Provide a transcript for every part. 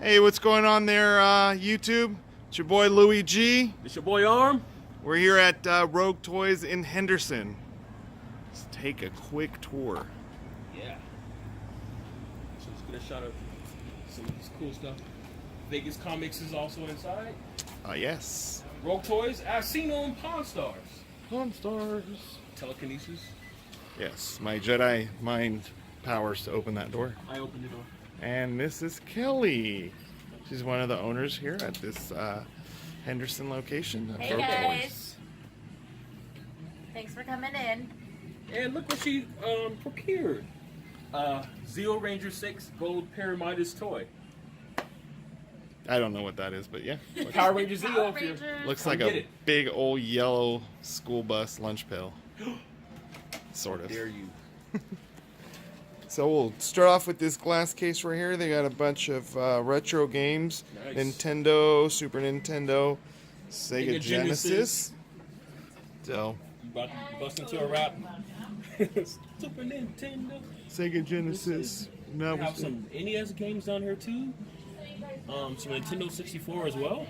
Hey, what's going on there, YouTube? It's your boy Louie G. It's your boy Arm. We're here at roguetoys in Henderson. Let's take a quick tour. Yeah. So let's get a shot of some of this cool stuff. Vegas Comics is also inside. Yes. Roguetoys, I've seen them Pawn Stars. Pawn Stars. Telekinesis. Yes, my Jedi mind powers to open that door. I opened the door. And this is Kelly. She's one of the owners here at this Henderson location. Hey guys. Thanks for coming in. And look what she procured. Zeo Ranger 6 Gold Paramidas toy. I don't know what that is, but yeah. Power Ranger Zeo. Looks like a big old yellow school bus lunch pail. Sort of. Dare you. So we'll start off with this glass case right here. They got a bunch of retro games. Nice. Nintendo, Super Nintendo, Sega Genesis. So You about to bust into a rap. Super Nintendo. Sega Genesis. Now We have some NES games down here too. Some Nintendo 64 as well.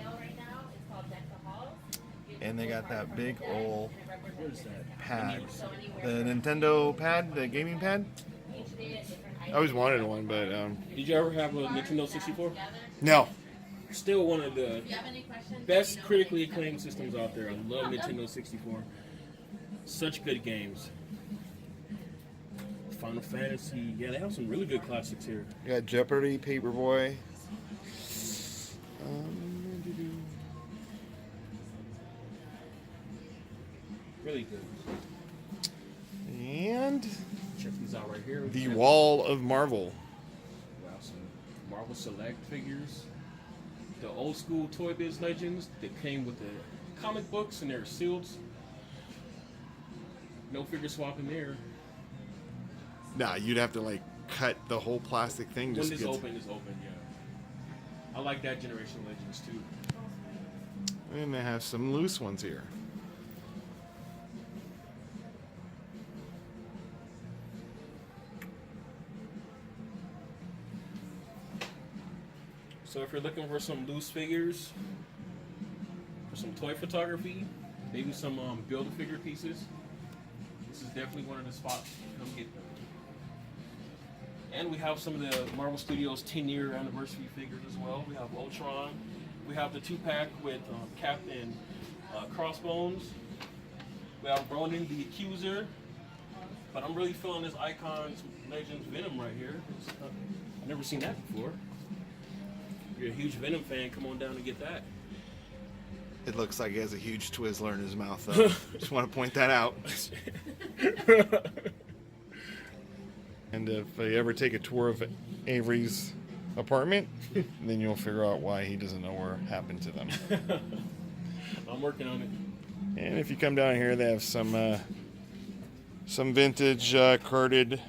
and they got that big old What is that? pad. The Nintendo pad, the gaming pad. I always wanted one, but Did you ever have a Nintendo 64? no. Still one of the best critically acclaimed systems out there. I love Nintendo 64. Such good games. Final Fantasy. Yeah, they have some really good classics here. You got Jeopardy, Paperboy. Really good. And Check these out right here. the Wall of Marvel. Wow, some Marvel Select figures. The old school Toy Biz Legends that came with the comic books and they're sealed. No figure swapping there. Nah, you'd have to like cut the whole plastic thing. When Just it's to get open, it's open, yeah. I like that generation of Legends too. And they have some loose ones here. So if you're looking for some loose figures, for some toy photography, maybe some Build-A-Figure pieces, this is definitely one of the spots. Come get them. And we have some of the Marvel Studios 10-year anniversary figures as well. We have Ultron. We have the 2-pack with Cap and Crossbones. We have Ronan the Accuser. But I'm really feeling this Icons Legends Venom right here. I've never seen that before. If you're a huge Venom fan, come on down and get that. It looks like he has a huge Twizzler in his mouth, though. Just want to point that out. And if you ever take a tour of Avery's apartment, then you'll figure out why he doesn't know what happened to them. I'm working on it. And if you come down here, they have some vintage carded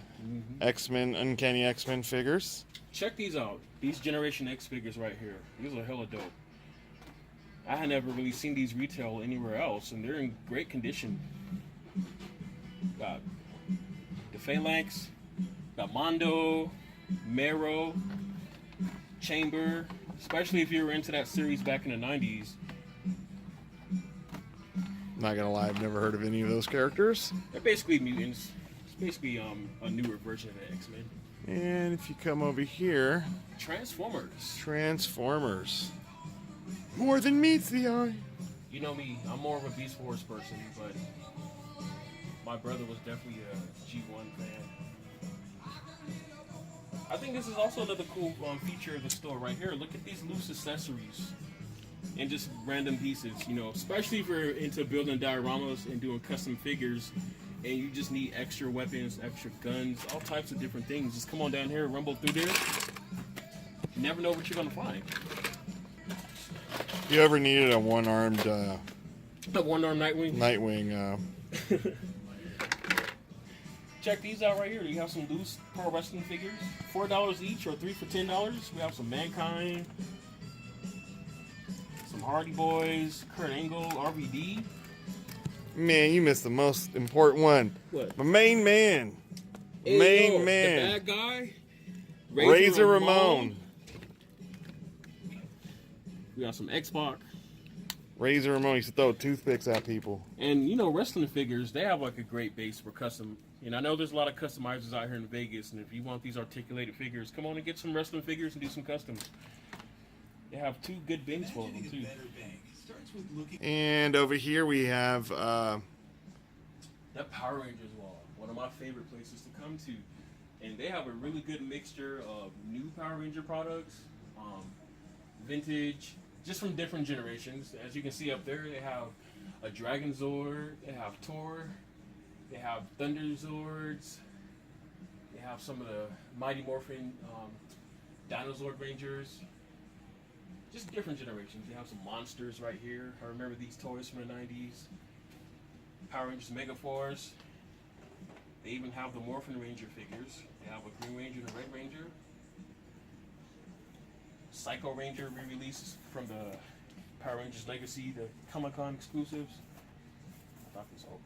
XMen, Uncanny X-Men figures. Check these out. These Generation X figures right here. These are hella dope. I had never really seen these retail anywhere else, and they're in great condition. Got the Phalanx, got Mondo, Mero, Chamber, especially if you were into that series back in the 90s. Not gonna lie, I've never heard of any of those characters. They're basically mutants. It's basically a newer version of the X-Men. And if you come over here, Transformers. More than meets the eye. You know me, I'm more of a Beast Wars person, but my brother was definitely a G1 fan. I think this is also another cool feature of the store right here. Look at these loose accessories and just random pieces, you know, especially if you're into building dioramas and doing custom figures and you just need extra weapons, extra guns, all types of different things. Just come on down here, rumble through there. You never know what you're going to find. You ever needed a one-armed A one-armed Nightwing? Nightwing? Check these out right here. You have some loose pro wrestling figures. $4 each or 3 for $10. We have some Mankind, some Hardy Boys, Kurt Angle, RVD. Man, you missed the most important one. What? My main man. Hey, main yo, man. The bad guy? Razor Ramon. We got some Xbox. Razor Ramon used to throw toothpicks at people. And you know, wrestling figures, they have like a great base for custom. And I know there's a lot of customizers out here in Vegas, and if you want these articulated figures, come on and get some wrestling figures and do some customs. They have 2 good bins full of them too. And over here we have That Power Rangers wall, one of my favorite places to come to. And they have a really good mixture of new Power Ranger products, vintage, just from different generations. As you can see up there, they have a Dragon Zord, they have Tor, they have Thunder Zords, they have some of the Mighty Morphin Dinozord Rangers. Just different generations. They have some monsters right here. I remember these toys from the 90s. Power Rangers Megaforce. They even have the Morphin Ranger figures. They have a Green Ranger and a Red Ranger. Psycho Ranger re-releases from the Power Rangers Legacy, the Comic-Con exclusives. I thought this open.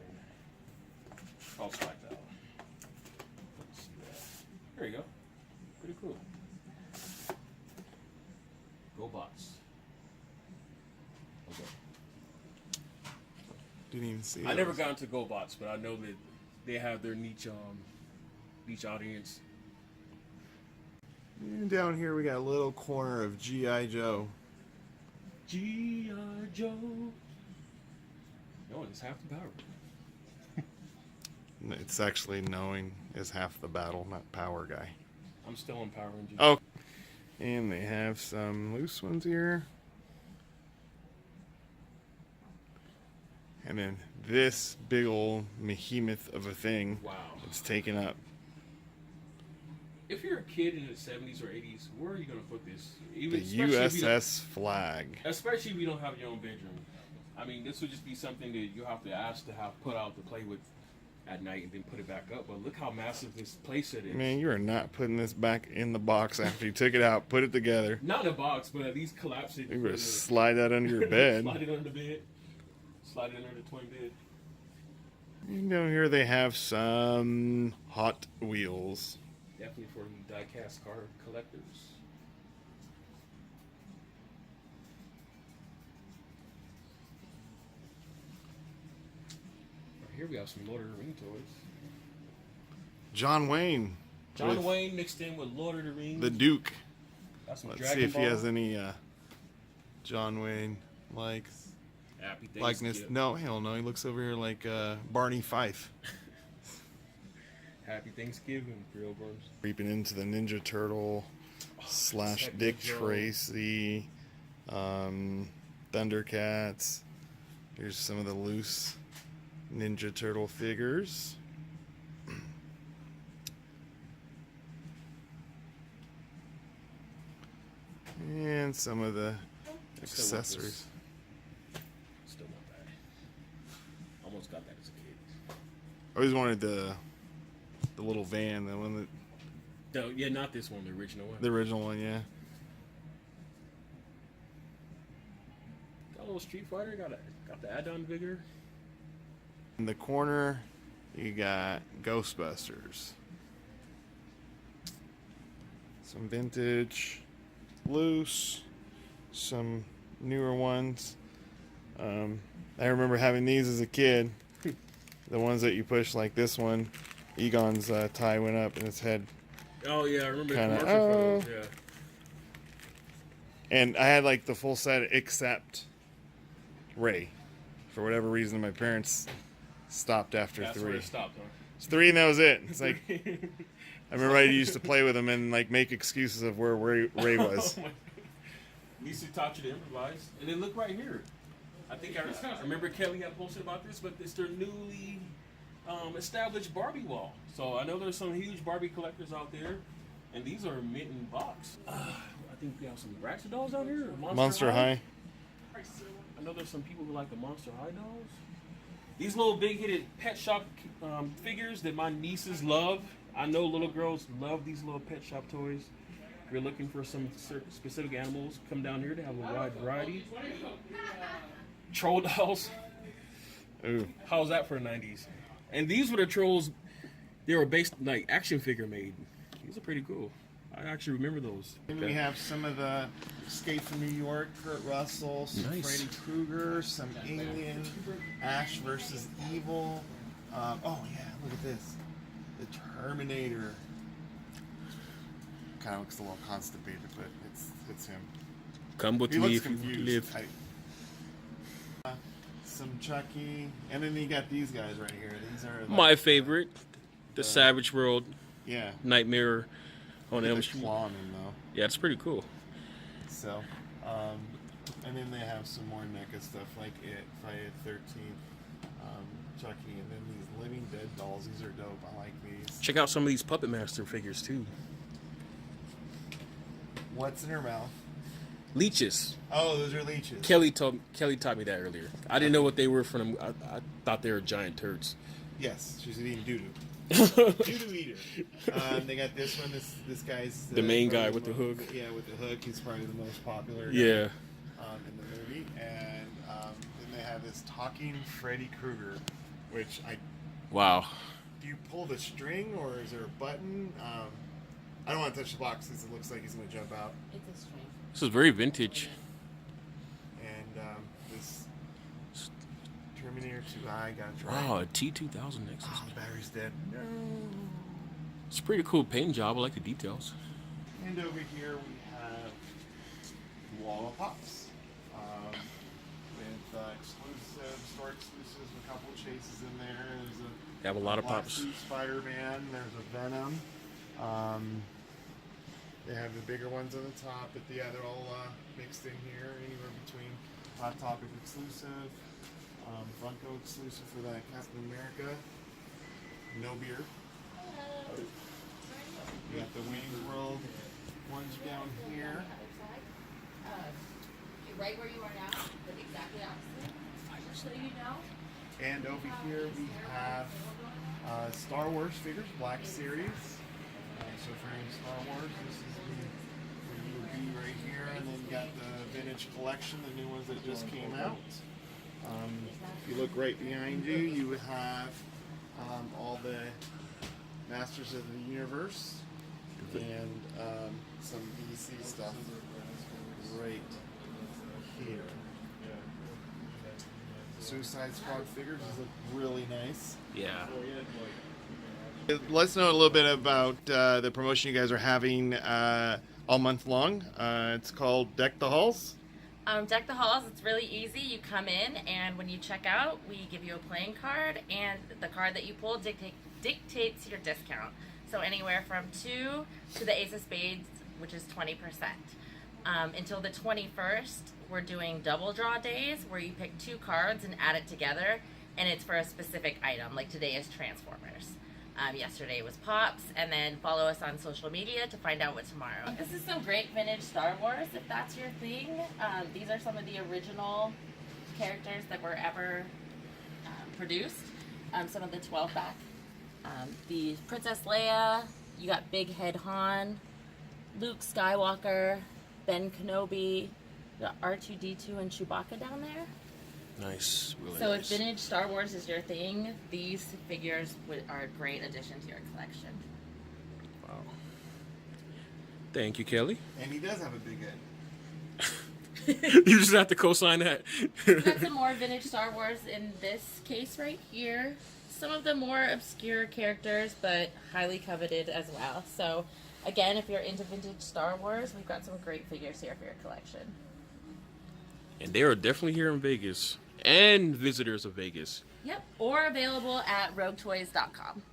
All slacked out. Let's see that. There you go. Pretty cool. GoBots. Okay. didn't even see. I never got into GoBots, but I know that they have their niche audience. And down here we got a little corner of G.I. Joe. G.I. Joe. No, it's half the power. It's actually knowing is half the battle, not power guy. I'm still on Power Rangers. Oh, and they have some loose ones here. And then this big old behemoth of a thing. Wow. It's taken up. If you're a kid in the 70s or 80s, where are you going to put this? The Especially USS Flag. Especially if you don't have your own bedroom. I mean, this would just be something that you have to ask to have put out to play with at night and then put it back up. But look how massive this playset is. Man, you are not putting this back in the box after you took it out, put it together. Not in a box, but at least collapse it. You better slide that under your bed. Slide it under the bed. Slide it under the twin bed. And down here they have some Hot Wheels. Definitely for the die-cast car collectors. Right here we have some Lord of the Rings toys. John Wayne. John Wayne mixed in with Lord of the Rings. The Duke. Got some Let's Dragon see if Ball. he has any John Wayne likeness. No, hell no. He looks over here like Barney Fife. Happy Thanksgiving, real bros. Creeping into the Ninja Turtle slash Dick Tracy, Thundercats. Here's some of the loose Ninja Turtle figures. And some of the accessories. Still want that. Almost got that as a kid. I always wanted the little van, the one that Yeah, not this one, the original one. the original one, yeah. Got a little Street Fighter, got the add-on figure. In the corner, you got Ghostbusters. Some vintage, loose, some newer ones. I remember having these as a kid. The ones that you push, like this one. Egon's tie went up and his head. Oh yeah, I remember Kinda, the commercial for those, yeah. And I had like the full set except Ray. For whatever reason, my parents stopped after That's 3. where it stopped, huh? It's 3 and that was it. It's like I remember I used to play with him and like make excuses of where Ray was. Oh at least he taught you to improvise. And then look right here. I think I remember Kelly had posted about this, but it's their newly established Barbie wall. So I know there's some huge Barbie collectors out there, and these are mint in box. I think we have some Ratchet dolls out here. Monster High. I know there's some people who like the Monster High dolls. These little big-headed pet shop figures that my nieces love. I know little girls love these little pet shop toys. If you're looking for some certain specific animals, come down here. They have a wide variety. Troll dolls. Ooh. How's that for the 90s? And these were the trolls. They were based like action figure made. These are pretty cool. I actually remember those. And we have some of the Escape from New York, Kurt Russell, some Nice. Freddy Krueger, some Alien, Ash versus Evil. Oh yeah, look at this. The Terminator. Kind of looks a little constipated, but it's him. Come with He me looks if you confused. live. Some Chucky, and then you got these guys right here. These are like, My favorite, the Savage World yeah. Nightmare on Elm The Street. claw on them though. Yeah, it's pretty cool. So, and then they have some more NECA stuff like it, Friday the 13th, Chucky, and then these Living Dead dolls. These are dope. I like these. Check out some of these Puppet Master figures too. What's in her mouth? Leeches. Oh, those are leeches. Kelly taught me that earlier. I didn't know what they were from. I thought they were giant turds. Yes, she's eating doo-doo. Doo-doo eater. They got this one. This guy's The main guy probably with the hook. Yeah, with the hook. He's probably the most popular guy, Yeah. in the movie. And then they have this talking Freddy Krueger, which Wow. do you pull the string or is there a button? I don't want to touch the box because it looks like he's going to jump out. It's a string. This is very vintage. And this Terminator 2i got dry. Wow, a T2000 Nexus. Oh, the battery's dead. No. It's a pretty cool paint job. I like the details. And over here we have Wall of Pops with exclusive, store exclusives, a couple chases in there. There's a They have a lot of Black pops. Suit SpiderMan. There's a Venom. They have the bigger ones on the top, but yeah, they're all mixed in here, anywhere between Hot Topic exclusive, Funko exclusive for that Captain America, no beer. We got the Wayne's World ones down here. You're right where you are now, but exactly opposite. So you know. And over here we have Star Wars figures, Black Series. So for any Star Wars, this is where you would be right here. And then you got the vintage collection, the new ones that just came out. If you look right behind you, you would have all the Masters of the Universe and some DC stuff right here. Suicide Squad figures look really nice. Yeah. Let's know a little bit about the promotion you guys are having all month long. It's called Deck the Halls. Deck the Halls, it's really easy. You come in, and when you check out, we give you a playing card, and the card that you pull dictates your discount. So anywhere from 2 to the Ace of Spades, which is 20%. Until the 21st, we're doing double draw days where you pick 2 cards and add it together, and it's for a specific item. Like today is Transformers. Yesterday was Pops, and then follow us on social media to find out what tomorrow. This is some great vintage Star Wars, if that's your thing. These are some of the original characters that were ever produced. Some of the 12 back. The Princess Leia, you got Big Head Han, Luke Skywalker, Ben Kenobi, you got R2-D2 and Chewbacca down there. Nice. Really So nice. if vintage Star Wars is your thing, these figures are a great addition to your collection. Wow. Thank you, Kelly. And he does have a big head. You just have to co-sign that. We've got some more vintage Star Wars in this case right here. Some of the more obscure characters, but highly coveted as well. So again, if you're into vintage Star Wars, we've got some great figures here for your collection. And they are definitely here in Vegas. And visitors of Vegas. Yep, or available at roguetoys.com.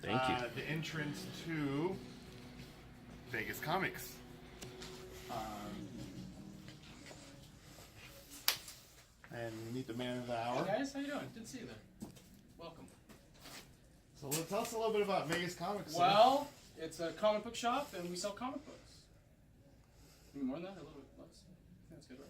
Thank you. The entrance to Vegas Comics. And meet the man of the hour. Hey guys, how you doing? Good to see you there. Welcome. So tell us a little bit about Vegas Comics. sir. Well, it's a comic book shop and we sell comic books. Maybe more than that, a little bit less. I think that's good, right?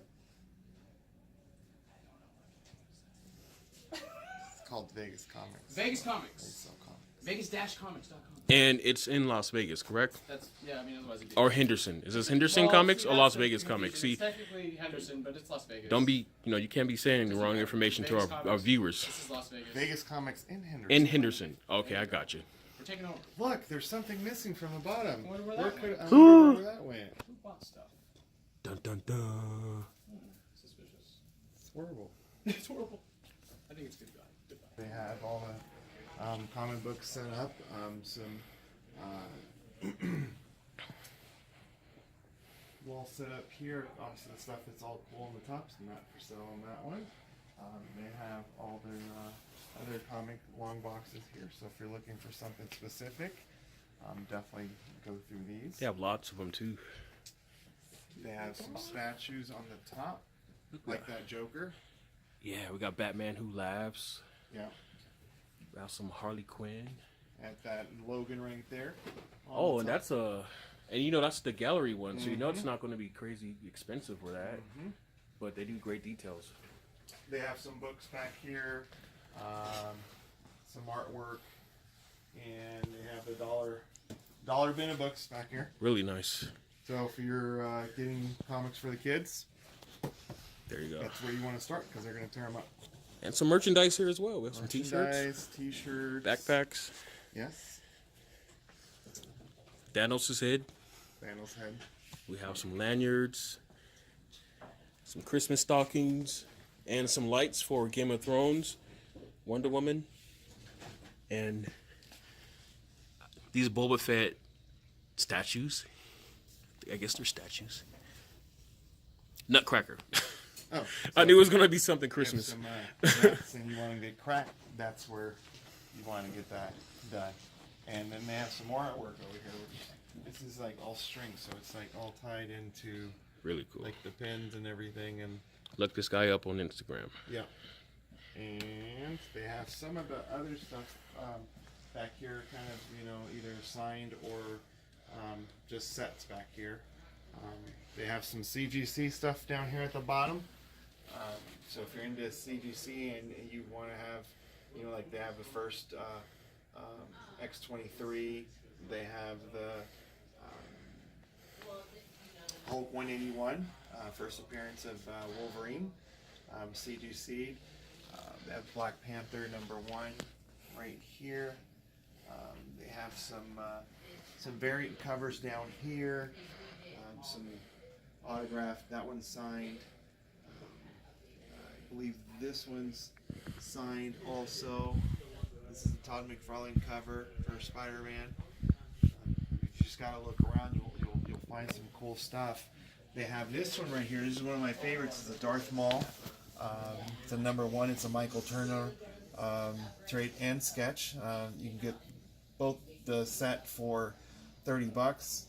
It's called Vegas Comics. Vegas They Comics. sell comics. Vegas-comics.com. And it's in Las Vegas, correct? That's, yeah, I mean, otherwise it'd be... Or Henderson. Is this Henderson Well, Comics see, or that's Las the Vegas confusion. Comics? See, It's technically Henderson, but it's Las Vegas. don't be, you can't be saying the wrong information to Vegas our Comics. viewers. This is Las Vegas. Vegas Comics in Henderson. In Henderson. Okay, I got you. We're taking over. Look, there's something missing from the bottom. I wonder where that went. I wonder where that went. Who bought stuff? Dun dun dun. Suspicious. It's horrible. It's horrible. I think it's good. Goodbye. They have all the comic books set up. Some wall set up here. Obviously, the stuff that's all cool on the top is not for sale on that one. They have all their other comic long boxes here. So if you're looking for something specific, definitely go through these. They have lots of them too. They have some statues on the top, like that Joker. Yeah, we got Batman Who Laughs. Yeah. We have some Harley Quinn. At that Logan right there. Oh, and that's that's the gallery one, so you know it's not going to be crazy expensive for that. But they do great details. They have some books back here, some artwork, and they have the dollar bin of books back here. Really nice. So if you're getting comics for the kids, There you go. that's where you want to start because they're going to tear them up. And some merchandise here as well. We have some t-shirts, Merchandise, t-shirts, backpacks, Yes, Thanos' head. Thanos head. We have some lanyards, some Christmas stockings, and some lights for Game of Thrones, Wonder Woman, and these Boba Fett statues. I guess they're statues. Nutcracker. Oh, I knew it was going to be something if Christmas. some nuts and you want to get cracked, that's where you want to get that done. And then they have some more artwork over here. This is like all string, so it's like all tied into Really cool. like the pins and everything, and Look this guy up on Instagram. yeah. And they have some of the other stuff back here, kind of either signed or just sets back here. They have some CGC stuff down here at the bottom. So if you're into CGC and you want to have, like they have the first X-23, they have the Hulk 181, first appearance of Wolverine, CGC. They have Black Panther #1 right here. They have some variant covers down here. Some autographed. That one's signed. I believe this one's signed also. This is a Todd McFarlane cover for SpiderMan. You just gotta look around. You'll find some cool stuff. They have this one right here. This is one of my favorites. It's a Darth Maul. It's a #1. It's a Michael Turner trade and sketch. You can get both the set for $30.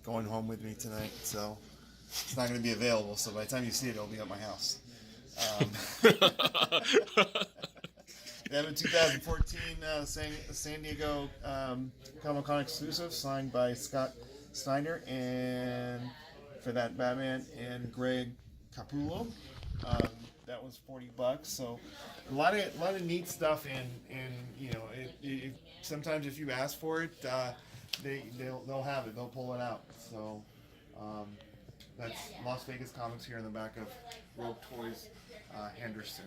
Going home with me tonight, so it's not going to be available. So by the time you see it, it'll be at my house. They have a 2014 San Diego Comic-Con exclusive signed by Scott Snyder and for that Batman and Greg Capullo. That was $40. So a lot of neat stuff, and sometimes if you ask for it. They'll have it. They'll pull it out. So that's Las Vegas Comics here in the back of Rogue Toys, Henderson.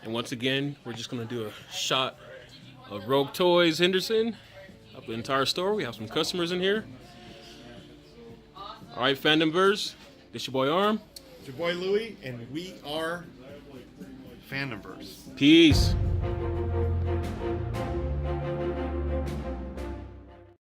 And once again, we're just going to do a shot of Rogue Toys Henderson up the entire store. We have some customers in here. All right, FandomVerse, this your boy Arm. It's your boy Louie, and we are FandomVerse. Peace.